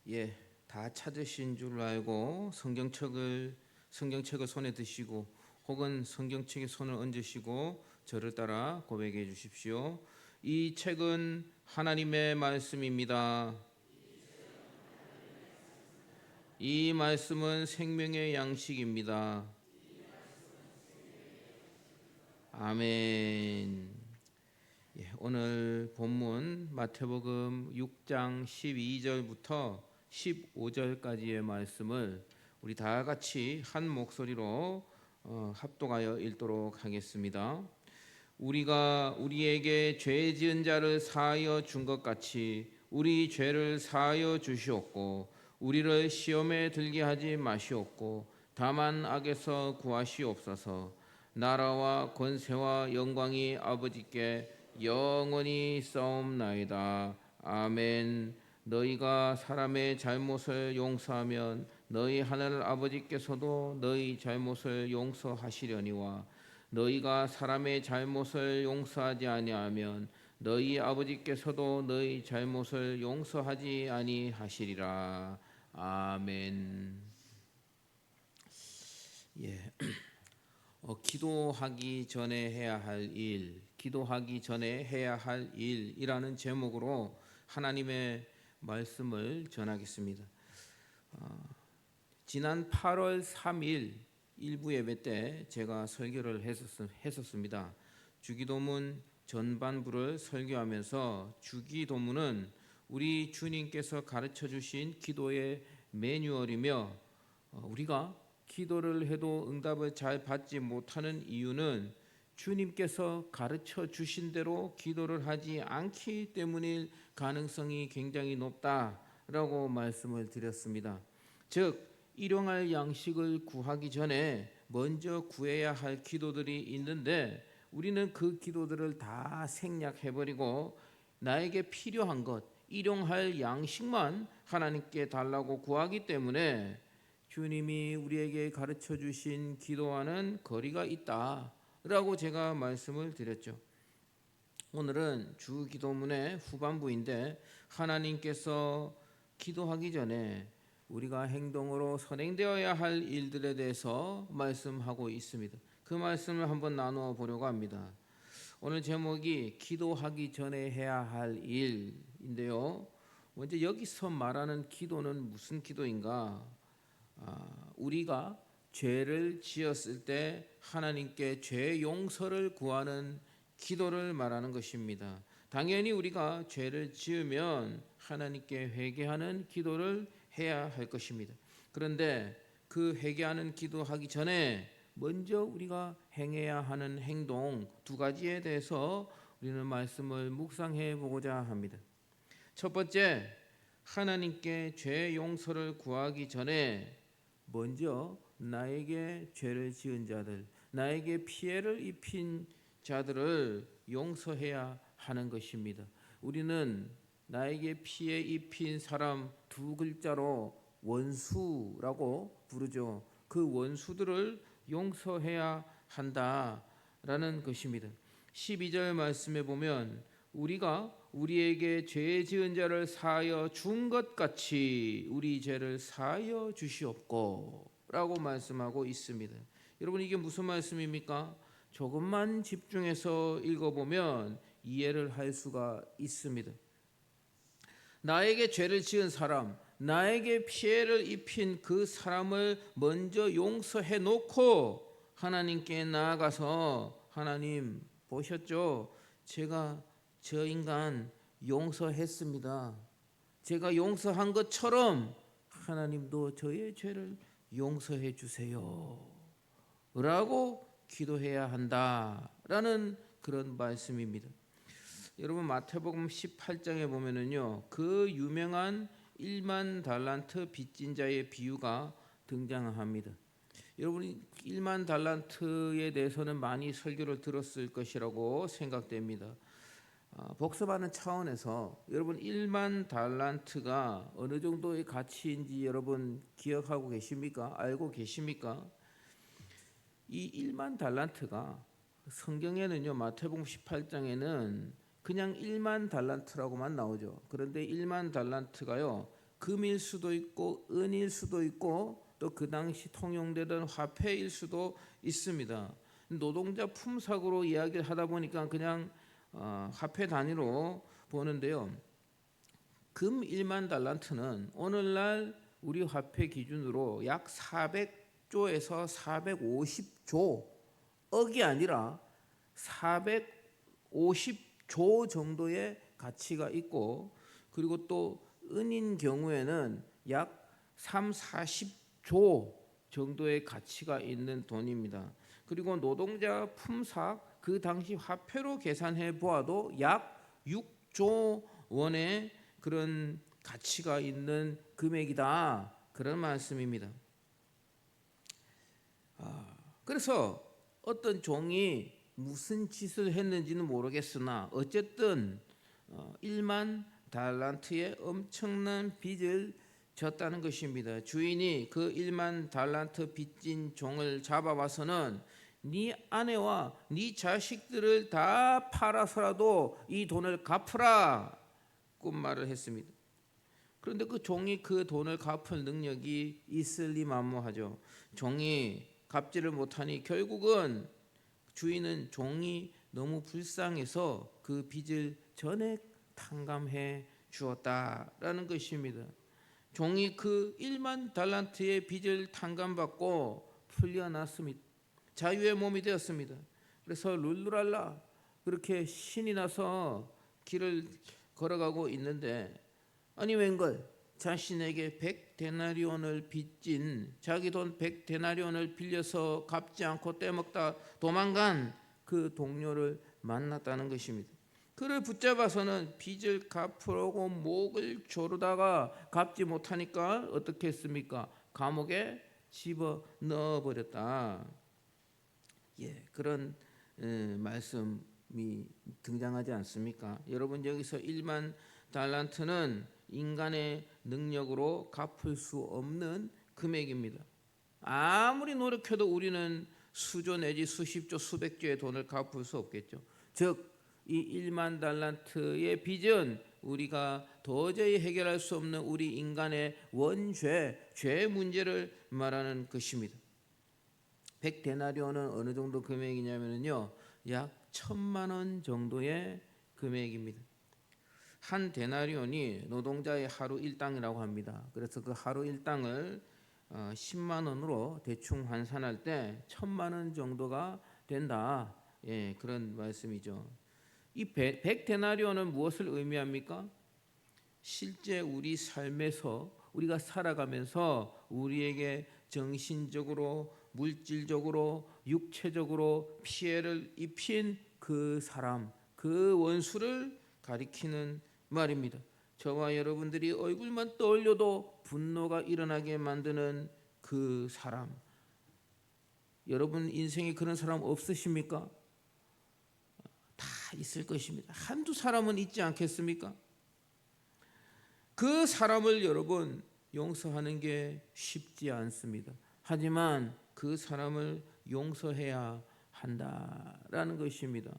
예, 다 찾으신 줄 알고 성경책을 손에 드시고 혹은 성경책에 손을 얹으시고 저를 따라 고백해 주십시오. 이 책은 하나님의 말씀입니다. 이 말씀은 생명의 양식입니다. 아멘. 예, 오늘 본문 마태복음 6장 12절부터 15절까지의 말씀을 우리 다 같이 한 목소리로 합독하여 읽도록 하겠습니다. 우리가 우리에게 죄 지은 자를 사하여 준 것 같이 우리 죄를 사하여 주시옵고 우리를 시험에 들게 하지 마시옵고 다만 악에서 구하시옵소서. 나라와 권세와 영광이 아버지께 영원히 싸움나이다. 아멘. 너희가 사람의 잘못을 용서하면 너희 하늘 아버지께서도 너희 잘못을 용서하시려니와 너희가 사람의 잘못을 용서하지 아니하면 너희 아버지께서도 너희 잘못을 용서하지 아니하시리라. 아멘. 예. 기도하기 전에 해야 할 일, 기도하기 전에 해야 할 일이라는 제목으로 하나님의 말씀을 전하겠습니다. 지난 8월 3일 일부 예배 때 제가 설교를 했었습니다. 주기도문 전반부를 설교하면서 주기도문은 우리 주님께서 가르쳐 주신 기도의 매뉴얼이며 우리가 기도를 해도 응답을 잘 받지 못하는 이유는 주님께서 가르쳐 주신 대로 기도를 하지 않기 때문일 가능성이 굉장히 높다라고 말씀을 드렸습니다. 즉 일용할 양식을 구하기 전에 먼저 구해야 할 기도들이 있는데 우리는 그 기도들을 다 생략해버리고 나에게 필요한 것, 일용할 양식만 하나님께 달라고 구하기 때문에 주님이 우리에게 가르쳐 주신 기도와는 거리가 있다라고 제가 말씀을 드렸죠. 오늘은 주기도문의 후반부인데 하나님께서 기도하기 전에 우리가 행동으로 선행되어야 할 일들에 대해서 말씀하고 있습니다. 그 말씀을 한번 나누어 보려고 합니다. 오늘 제목이 기도하기 전에 해야 할 일인데요. 먼저 여기서 말하는 기도는 무슨 기도인가? 우리가 죄를 지었을 때 하나님께 죄 용서를 구하는 기도를 말하는 것입니다. 당연히 우리가 죄를 지으면 하나님께 회개하는 기도를 해야 할 것입니다. 그런데 그 회개하는 기도하기 전에 먼저 우리가 행해야 하는 행동 두 가지에 대해서 우리는 말씀을 묵상해 보고자 합니다. 첫 번째, 하나님께 죄 용서를 구하기 전에 먼저 나에게 죄를 지은 자들, 나에게 피해를 입힌 자들을 용서해야 하는 것입니다. 우리는 나에게 피해 입힌 사람 두 글자로 원수라고 부르죠. 그 원수들을 용서해야 한다라는 것입니다. 12절 말씀에 보면 우리가 우리에게 죄 지은 자를 사하여 준 것 같이 우리 죄를 사하여 주시옵고 라고 말씀하고 있습니다. 여러분 이게 무슨 말씀입니까? 조금만 집중해서 읽어보면 이해를 할 수가 있습니다. 나에게 죄를 지은 사람, 나에게 피해를 입힌 그 사람을 먼저 용서해 놓고 하나님께 나아가서 하나님 보셨죠? 제가 저 인간 용서했습니다. 제가 용서한 것처럼 하나님도 저의 죄를 용서해 주세요 라고 기도해야 한다라는 그런 말씀입니다. 여러분 마태복음 18장에 보면은요 그 유명한 1만 달란트 빚진 자의 비유가 등장합니다. 여러분이 1만 달란트에 대해서는 많이 설교를 들었을 것이라고 생각됩니다. 복습하는 차원에서 여러분 1만 달란트가 어느 정도의 가치인지 여러분 기억하고 계십니까? 알고 계십니까? 이 1만 달란트가 성경에는요 마태복음 18장에는 그냥 1만 달란트라고만 나오죠. 그런데 1만 달란트가요 금일 수도 있고 은일 수도 있고 또 그 당시 통용되던 화폐일 수도 있습니다. 노동자 품삯으로 이야기를 하다 보니까 그냥 화폐 단위로 보는데요. 금 1만 달란트는 오늘날 우리 화폐 기준으로 약 400조에서 450조 억이 아니라 450조 정도의 가치가 있고, 그리고 또 은인 경우에는 약 3, 40조 정도의 가치가 있는 돈입니다. 그리고 노동자 품삯 그 당시 화폐로 계산해 보아도 약 6조 원의 그런 가치가 있는 금액이다, 그런 말씀입니다. 그래서 어떤 종이 무슨 짓을 했는지는 모르겠으나 어쨌든 1만 달란트의 엄청난 빚을 졌다는 것입니다. 주인이 그 1만 달란트 빚진 종을 잡아와서는 네 아내와 네 자식들을 다 팔아서라도 이 돈을 갚으라 고 말을 했습니다. 그런데 그 종이 그 돈을 갚을 능력이 있을리 만무하죠. 종이 갚지를 못하니 결국은 주인은 종이 너무 불쌍해서 그 빚을 전액 탕감해 주었다라는 것입니다. 종이 그 1만 달란트의 빚을 탕감받고 풀려났습니다. 자유의 몸이 되었습니다. 그래서 룰루랄라 그렇게 신이 나서 길을 걸어가고 있는데, 아니 웬걸 자신에게 100데나리온을 빚진, 자기 돈 100데나리온을 빌려서 갚지 않고 떼먹다 도망간 그 동료를 만났다는 것입니다. 그를 붙잡아서는 빚을 갚으려고 목을 조르다가 갚지 못하니까 어떻게 했습니까? 감옥에 집어 넣어버렸다. 그런 말씀이 등장하지 않습니까? 여러분, 여기서 1만 달란트는 인간의 능력으로 갚을 수 없는 금액입니다. 아무리 노력해도 우리는 수조 내지 수십조 수백조의 돈을 갚을 수 없겠죠. 즉 이 1만 달란트의 빚은 우리가 도저히 해결할 수 없는 우리 인간의 원죄, 죄 문제를 말하는 것입니다. 100데나리온은 어느 정도 금액이냐면요, 약 1,000만 원 정도의 금액입니다. 한 데나리온이 노동자의 하루 일당이라고 합니다. 그래서 그 하루 일당을 10만 원으로 대충 환산할 때 1,000만 원 정도가 된다. 그런 말씀이죠. 이 100데나리온은 무엇을 의미합니까? 실제 우리 삶에서 우리가 살아가면서 우리에게 정신적으로, 물질적으로, 육체적으로 피해를 입힌 그 사람, 그 원수를 가리키는 말입니다. 저와 여러분들이 얼굴만 떠올려도 분노가 일어나게 만드는 그 사람, 여러분 인생에 그런 사람 없으십니까? 다 있을 것입니다. 한두 사람은 있지 않겠습니까? 그 사람을 여러분 용서하는 게 쉽지 않습니다. 하지만 그 사람을 용서해야 한다라는 것입니다.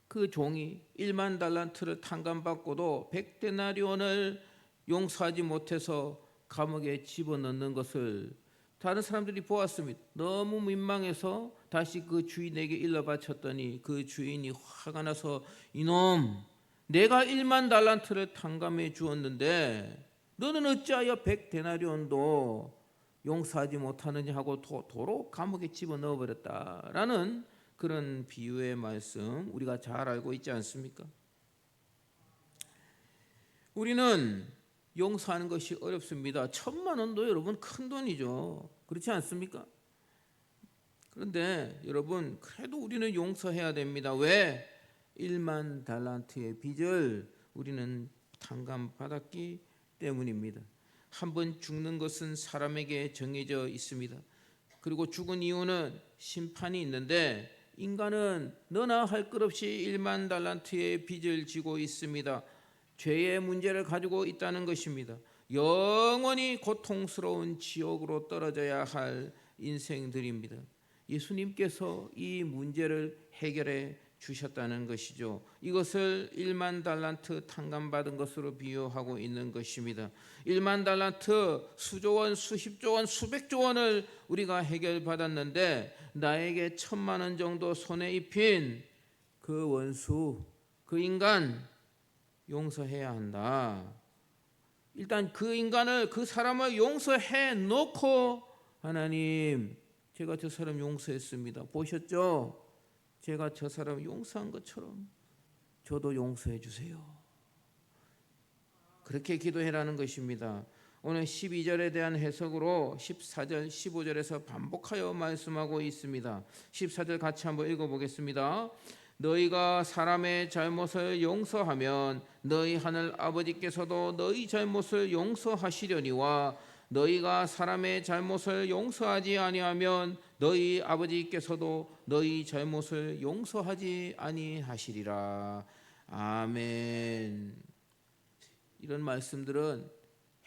그 종이 1만 달란트를 탕감받고도 100데나리온을 용서하지 못해서 감옥에 집어넣는 것을 다른 사람들이 보았습니다. 너무 민망해서 다시 그 주인에게 일러 바쳤더니 그 주인이 화가 나서, 이놈, 내가 1만 달란트를 탕감해 주었는데 너는 어찌하여 100데나리온도 용서하지 못하느냐 하고 도로 감옥에 집어넣어 버렸다라는 그런 비유의 말씀 우리가 잘 알고 있지 않습니까? 우리는 용서하는 것이 어렵습니다. 1,000만 원도 여러분 큰 돈이죠. 그렇지 않습니까? 그런데 여러분, 그래도 우리는 용서해야 됩니다. 왜? 1만 달란트의 빚을 우리는 탕감받았기 때문입니다. 한번 죽는 것은 사람에게 정해져 있습니다. 그리고 죽은 이유는 심판이 있는데, 인간은 너나 할 것 없이 1만 달란트의 빚을 지고 있습니다. 죄의 문제를 가지고 있다는 것입니다. 영원히 고통스러운 지옥으로 떨어져야 할 인생들입니다. 예수님께서 이 문제를 해결해 주셨다는 것이죠. 이것을 1만 달란트 탕감받은 것으로 비유하고 있는 것입니다. 1만 달란트 수조 원, 수십조 원, 수백조 원을 우리가 해결받았는데 나에게 1,000만 원 정도 손에 입힌 그 원수, 그 인간 용서해야 한다. 일단 그 인간을, 그 사람을 용서해 놓고 하나님, 제가 저 사람 용서했습니다. 보셨죠? 제가 저 사람 용서한 것처럼 저도 용서해 주세요. 그렇게 기도해라는 것입니다. 오늘 12절에 대한 해석으로 14절, 15절에서 반복하여 말씀하고 있습니다. 14절 같이 한번 읽어보겠습니다. 너희가 사람의 잘못을 용서하면 너희 하늘 아버지께서도 너희 잘못을 용서하시려니와 너희가 사람의 잘못을 용서하지 아니하면 너희 아버지께서도 너희 잘못을 용서하지 아니하시리라. 아멘. 이런 말씀들은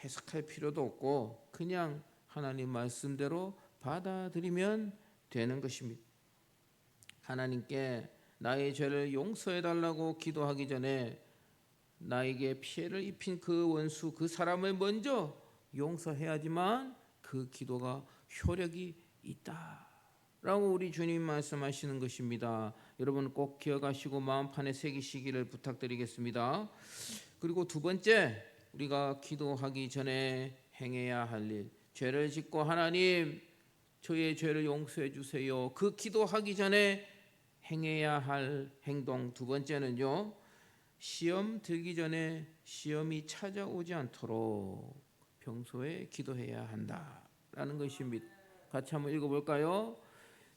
해석할 필요도 없고 그냥 하나님 말씀대로 받아들이면 되는 것입니다. 하나님께 나의 죄를 용서해 달라고 기도하기 전에 나에게 피해를 입힌 그 원수, 그 사람을 먼저 용서해야지만 그 기도가 효력이 있다라고 우리 주님 말씀하시는 것입니다. 여러분 꼭 기억하시고 마음판에 새기시기를 부탁드리겠습니다. 그리고 두 번째, 우리가 기도하기 전에 행해야 할 일, 죄를 짓고 하나님 저의 죄를 용서해 주세요. 그 기도하기 전에 행해야 할 행동 두 번째는요, 시험 들기 전에 시험이 찾아오지 않도록 평소에 기도해야 한다라는 것입니다. 같이 한번 읽어볼까요?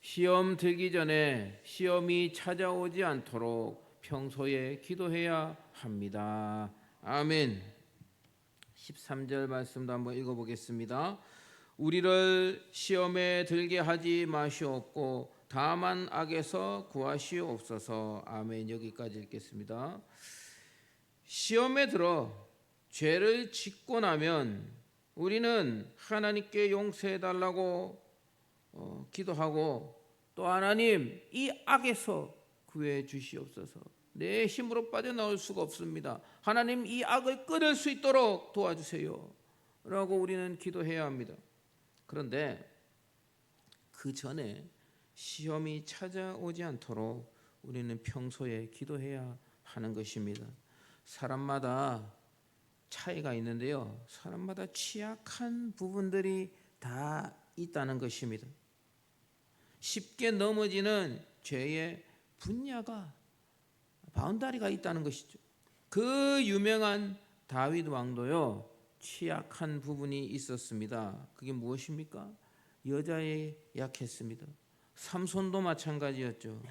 시험 들기 전에 시험이 찾아오지 않도록 평소에 기도해야 합니다. 아멘. 13절 말씀도 한번 읽어보겠습니다. 우리를 시험에 들게 하지 마시옵고 다만 악에서 구하시옵소서. 아멘. 여기까지 읽겠습니다. 시험에 들어 죄를 짓고 나면 우리는 하나님께 용서해 달라고 기도하고 또 하나님 이 악에서 구해 주시옵소서. 내 힘으로 빠져나올 수가 없습니다. 하나님 이 악을 끊을 수 있도록 도와주세요 라고 우리는 기도해야 합니다. 그런데 그 전에 시험이 찾아오지 않도록 우리는 평소에 기도해야 하는 것입니다. 사람마다 차이가 있는데요, 사람마다 취약한 부분들이 다 있다는 것입니다. 쉽게 넘어지는 죄의 분야가, 바운다리가 있다는 것이죠. 그 유명한 다윗 왕도요, 취약한 부분이 있었습니다. 그게 무엇입니까? 여자에 약했습니다. 삼손도 마찬가지였죠.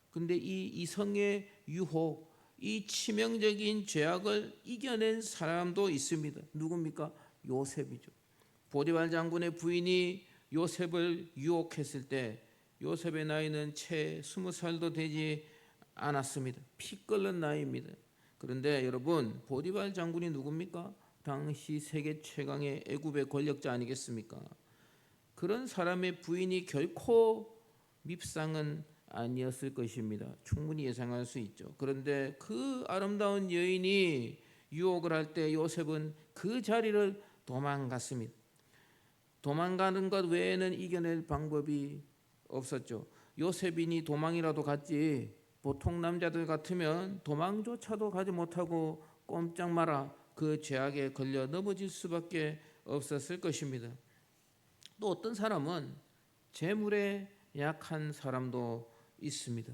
근데 이 이성의 유혹, 이 치명적인 죄악을 이겨낸 사람도 있습니다. 누굽니까? 요셉이죠. 보디발 장군의 부인이 요셉을 유혹했을 때 요셉의 나이는 채 20살도 되지 않았습니다. 피 끓는 나이입니다. 그런데 여러분, 보디발 장군이 누굽니까? 당시 세계 최강의 애굽의 권력자 아니겠습니까? 그런 사람의 부인이 결코 밉상은 아니었을 것입니다. 충분히 예상할 수 있죠. 그런데 그 아름다운 여인이 유혹을 할 때 요셉은 그 자리를 도망갔습니다. 도망가는 것 외에는 이겨낼 방법이 없었죠. 요셉이니 도망이라도 갔지, 보통 남자들 같으면 도망조차도 가지 못하고 꼼짝 마라 그 죄악에 걸려 넘어질 수밖에 없었을 것입니다. 또 어떤 사람은 재물에 약한 사람도 있습니다.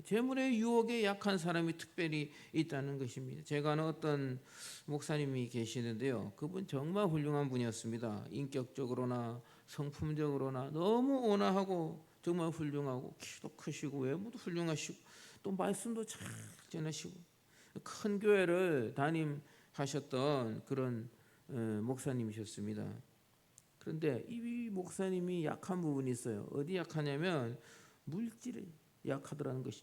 재물의 유혹에 약한 사람이 특별히 있다는 것입니다. 제가 아는 어떤 목사님이 계시는데요, 그분 정말 훌륭한 분이었습니다. 인격적으로나 성품적으로나 너무 온화하고 정말 훌륭하고, 키도 크시고 외모도 훌륭하시고 또 말씀도 잘 전하시고 큰 교회를 담임하셨던 그런 목사님이셨습니다. 그런데 이 목사님이 약한 부분이 있어요. 어디 약하냐면 물질에 약하더라는 것이.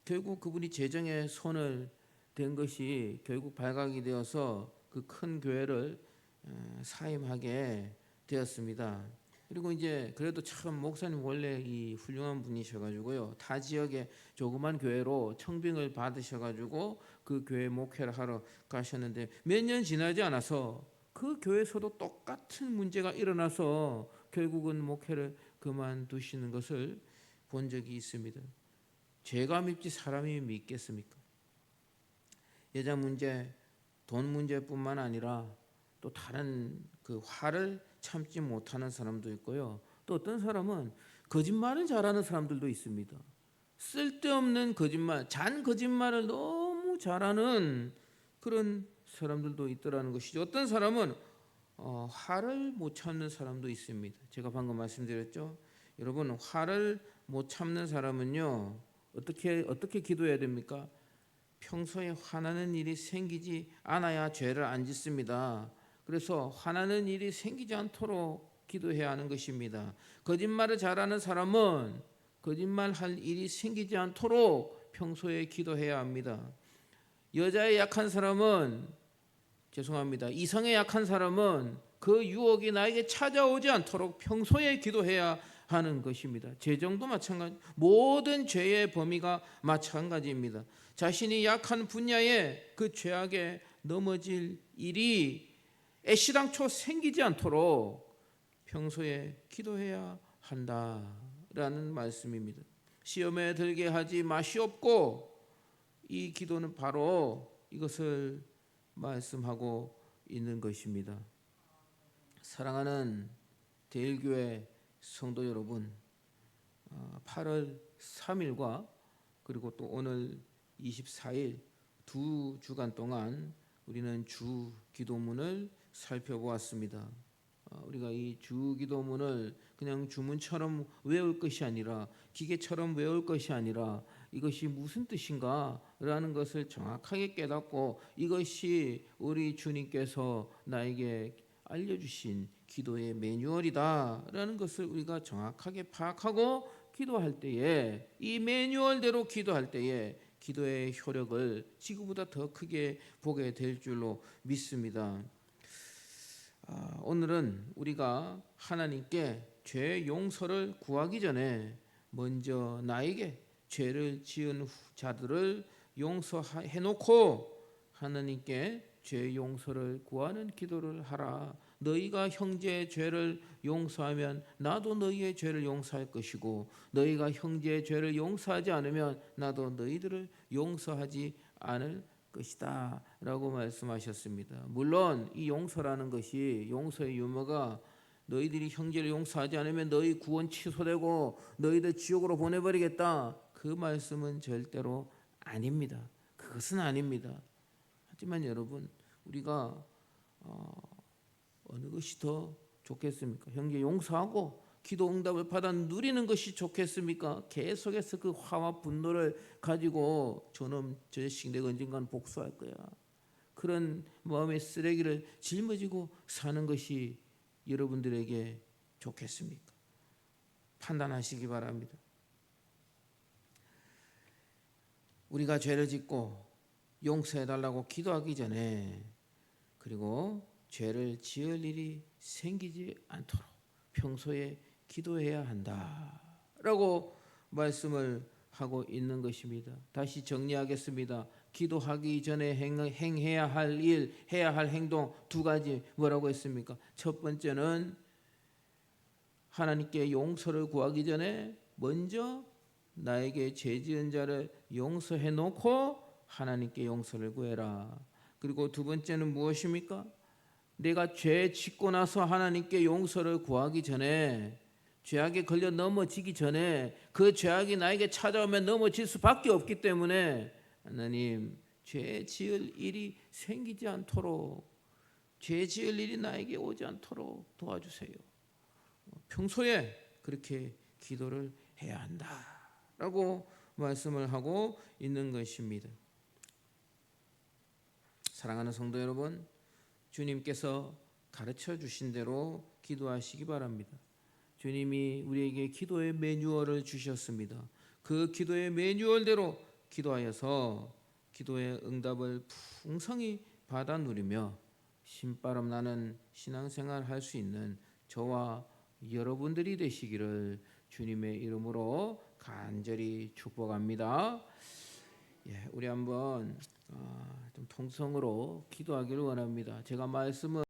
결국 그분이 재정에 손을 댄 것이 결국 발각이 되어서 그 큰 교회를 사임하게 되었습니다. 그리고 이제 그래도 참 목사님 원래 이 훌륭한 분이셔가지고요. 타 지역에 조그만 교회로 청빙을 받으셔가지고 그 교회 목회를 하러 가셨는데 몇 년 지나지 않아서 그 교회에서도 똑같은 문제가 일어나서 결국은 목회를 그만두시는 것을 본 적이 있습니다. 죄가 밉지 사람이 믿겠습니까? 여자 문제, 돈 문제뿐만 아니라 또 다른 그 화를 참지 못하는 사람도 있고요. 또 어떤 사람은 거짓말을 잘하는 사람들도 있습니다. 쓸데없는 거짓말, 잔 거짓말을 너무 잘하는 그런 사람들도 있더라는 것이죠. 어떤 사람은 화를 못 참는 사람도 있습니다. 제가 방금 말씀드렸죠. 여러분, 화를 못 참는 사람은요, 어떻게 기도해야 됩니까? 평소에 화나는 일이 생기지 않아야 죄를 안 짓습니다. 그래서 화나는 일이 생기지 않도록 기도해야 하는 것입니다. 거짓말을 잘하는 사람은 거짓말할 일이 생기지 않도록 평소에 기도해야 합니다. 여자의 약한 사람은 죄송합니다. 이성의 약한 사람은 그 유혹이 나에게 찾아오지 않도록 평소에 기도해야 하는 것입니다. 죄정도 마찬가지, 모든 죄의 범위가 마찬가지입니다. 자신이 약한 분야에 그 죄악에 넘어질 일이 애시당초 생기지 않도록 평소에 기도해야 한다라는 말씀입니다. 시험에 들게 하지 마시옵고, 이 기도는 바로 이것을 말씀하고 있는 것입니다. 사랑하는 대일교회 성도 여러분, 8월 3일과 그리고 또 오늘 24일 두 주간 동안 우리는 주 기도문을 살펴보았습니다. 우리가 이 주 기도문을 그냥 주문처럼 외울 것이 아니라, 기계처럼 외울 것이 아니라 이것이 무슨 뜻인가 라는 것을 정확하게 깨닫고, 이것이 우리 주님께서 나에게 알려주신 기도의 매뉴얼이다 라는 것을 우리가 정확하게 파악하고 기도할 때에, 이 매뉴얼대로 기도할 때에 기도의 효력을 지금보다 더 크게 보게 될 줄로 믿습니다. 오늘은 우리가 하나님께 죄 용서를 구하기 전에 먼저 나에게 죄를 지은 자들을 용서해 놓고 하나님께 죄 용서를 구하는 기도를 하라. 너희가 형제의 죄를 용서하면 나도 너희의 죄를 용서할 것이고, 너희가 형제의 죄를 용서하지 않으면 나도 너희들을 용서하지 않을 것이다 라고 말씀하셨습니다. 물론 이 용서라는 것이, 용서의 유머가 너희들이 형제를 용서하지 않으면 너희 구원 취소되고 너희들 지옥으로 보내버리겠다, 그 말씀은 절대로 아닙니다. 그것은 아닙니다. 하지만 여러분, 우리가 어느 것이 더 좋겠습니까? 형제 용서하고 기도 응답을 받아 누리는 것이 좋겠습니까? 계속해서 그 화와 분노를 가지고 저놈 저 자식 내가 언젠간 복수할 거야, 그런 마음의 쓰레기를 짊어지고 사는 것이 여러분들에게 좋겠습니까? 판단하시기 바랍니다. 우리가 죄를 짓고 용서해달라고 기도하기 전에, 그리고 죄를 지을 일이 생기지 않도록 평소에 기도해야 한다라고 말씀을 하고 있는 것입니다. 다시 정리하겠습니다. 기도하기 전에 행해야 할 일, 해야 할 행동 두 가지, 뭐라고 했습니까? 첫 번째는 하나님께 용서를 구하기 전에 먼저 나에게 죄 지은 자를 용서해 놓고 하나님께 용서를 구해라. 그리고 두 번째는 무엇입니까? 내가 죄 짓고 나서 하나님께 용서를 구하기 전에, 죄악에 걸려 넘어지기 전에, 그 죄악이 나에게 찾아오면 넘어질 수밖에 없기 때문에 하나님, 죄 지을 일이 생기지 않도록, 죄 지을 일이 나에게 오지 않도록 도와주세요. 평소에 그렇게 기도를 해야 한다라고 말씀을 하고 있는 것입니다. 사랑하는 성도 여러분, 주님께서 가르쳐 주신 대로 기도하시기 바랍니다. 주님이 우리에게 기도의 매뉴얼을 주셨습니다. 그 기도의 매뉴얼대로 기도하여서 기도의 응답을 풍성히 받아 누리며 신바람 나는 신앙생활 할 수 있는 저와 여러분들이 되시기를 주님의 이름으로 간절히 축복합니다. 예, 우리 한번 좀 통성으로 기도하기를 원합니다. 제가 말씀을